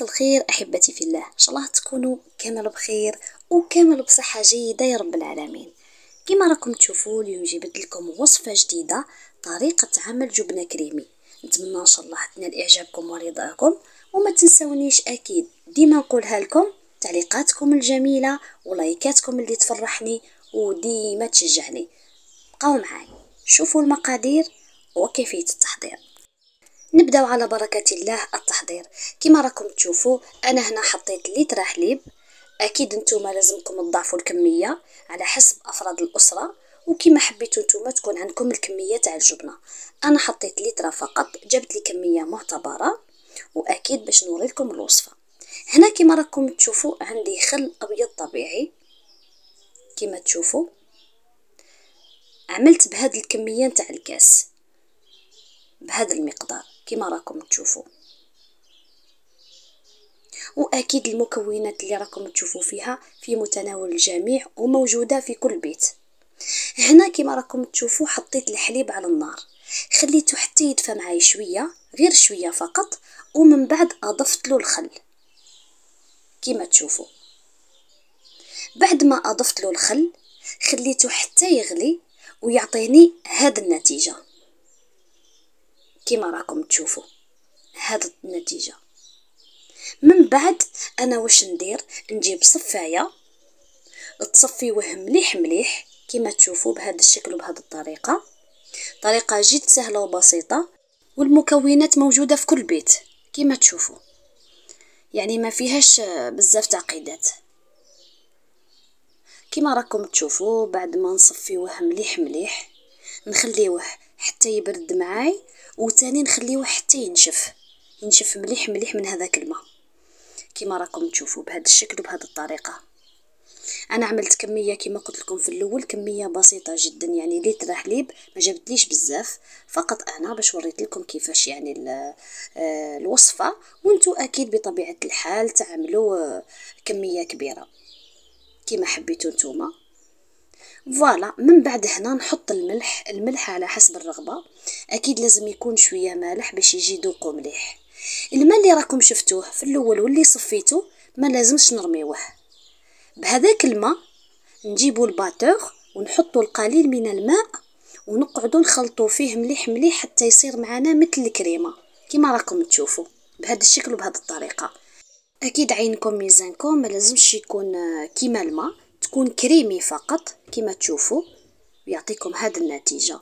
مساء الخير احبتي في الله، ان شاء الله تكونوا كامل بخير وكامل بصحه جيده يا رب العالمين. كما راكم تشوفوا اليوم جبت لكم وصفه جديده، طريقه عمل جبنه كريمي. نتمنى ان شاء الله تنال اعجابكم ورضاكم، وما تنسونيش اكيد ديما نقولها لكم تعليقاتكم الجميله ولايكاتكم اللي تفرحني وديما تشجعني. بقاو معاي شوفوا المقادير وكيفيه التحضير. نبداو على بركة الله التحضير. كما راكم تشوفوا انا هنا حطيت لتر حليب، اكيد نتوما لازمكم تضاعفوا الكميه على حسب افراد الاسره، وكما حبيتوا نتوما تكون عندكم الكميه تاع الجبنه. انا حطيت لتر فقط، جبت لي كميه معتبره، واكيد باش نوريلكم الوصفه. هنا كما راكم تشوفوا عندي خل ابيض طبيعي، كما تشوفوا عملت بهذه الكميه تاع الكاس بهذا المقدار كما راكم تشوفوا، واكيد المكونات اللي راكم تشوفوا فيها في متناول الجميع وموجوده في كل بيت. هنا كما راكم تشوفوا حطيت الحليب على النار، خليته حتى يدفى معايا شويه، غير شويه فقط، ومن بعد اضفت له الخل كما تشوفوا. بعد ما اضفت له الخل خليته حتى يغلي ويعطيني هذه النتيجه كما راكم تشوفوا، هذه النتيجه. من بعد انا واش ندير، نجيب صفايه تصفيوه مليح مليح كما تشوفوا بهذا الشكل وبهذه الطريقه. طريقه جد سهله وبسيطه، والمكونات موجوده في كل بيت كما تشوفوا، يعني ما فيهاش بزاف تعقيدات. كما راكم تشوفوا بعد ما نصفيوه مليح مليح نخليوه حتى يبرد معاي، وثاني نخليوه حتى ينشف مليح مليح من هذاك الماء كما راكم تشوفوا بهذا الشكل وبهذه الطريقه. انا عملت كميه كما قلت لكم في الاول، كميه بسيطه جدا، يعني لتر حليب ما جبتليش بزاف، فقط انا باش وريت لكم كيفاش يعني الوصفه، وانتو اكيد بطبيعه الحال تعملوا كميه كبيره كما حبيتوا نتوما. فوالا من بعد هنا نحط الملح على حسب الرغبه، اكيد لازم يكون شويه مالح باش يجي ذوقه مليح. الماء اللي راكم شفتوه في الاول واللي صفيته ما لازمش نرميوه، بهذاك الماء نجيبوا الباتور ونحطوا القليل من الماء ونقعدوا نخلطوا فيه مليح مليح حتى يصير معنا مثل الكريمه كما راكم تشوفوا بهذا الشكل وبهذه الطريقه. اكيد عينكم ميزانكم ما لازمش يكون كيما الماء، تكون كريمي فقط كما تشوفوا، ويعطيكم هذه النتيجه.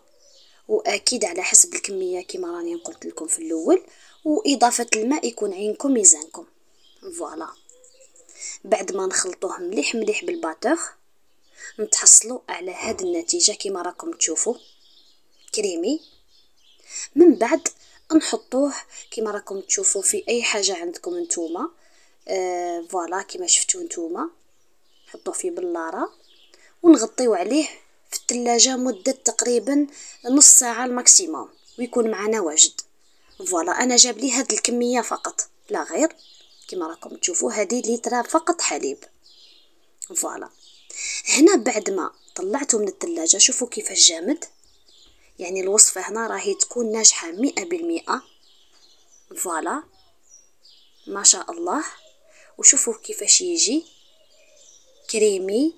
واكيد على حسب الكميه كما راني قلت لكم في الاول، واضافه الماء يكون عينكم ميزانكم. فوالا بعد ما نخلطوه مليح مليح بالباتور نتحصلوا على هذه النتيجه كما راكم تشوفوا كريمي. من بعد نحطوه كما راكم تشوفوا في اي حاجه عندكم نتوما، فوالا كما شفتوا نتوما نحطوه في بلاره ونغطيو عليه في الثلاجه مده تقريبا نص ساعه الماكسيموم ويكون معنا واجد. فوالا انا جاب لي هذه الكميه فقط لا غير، كما راكم تشوفوا هذه لتر فقط حليب. فوالا هنا بعد ما طلعته من الثلاجه شوفوا كيفاش جامد، يعني الوصفه هنا راهي تكون ناجحه 100%. فوالا ما شاء الله، وشوفوا كيفاش يجي كريمي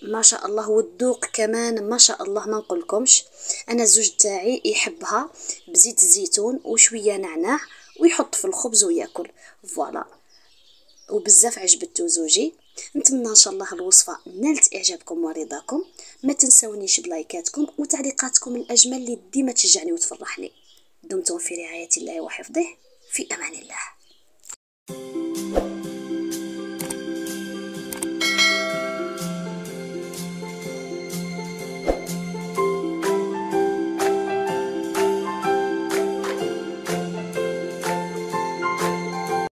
ما شاء الله، والذوق كمان ما شاء الله ما نقولكمش. انا الزوج تاعي يحبها بزيت الزيتون وشويه نعناع ويحط في الخبز وياكل. فوالا وبزاف عجبته زوجي. نتمنى ان شاء الله الوصفه نالت اعجابكم ورضاكم، ما تنسونيش بلايكاتكم وتعليقاتكم الاجمل اللي ديما تشجعني وتفرحني. دمتم في رعايه الله وحفظه، في امان الله.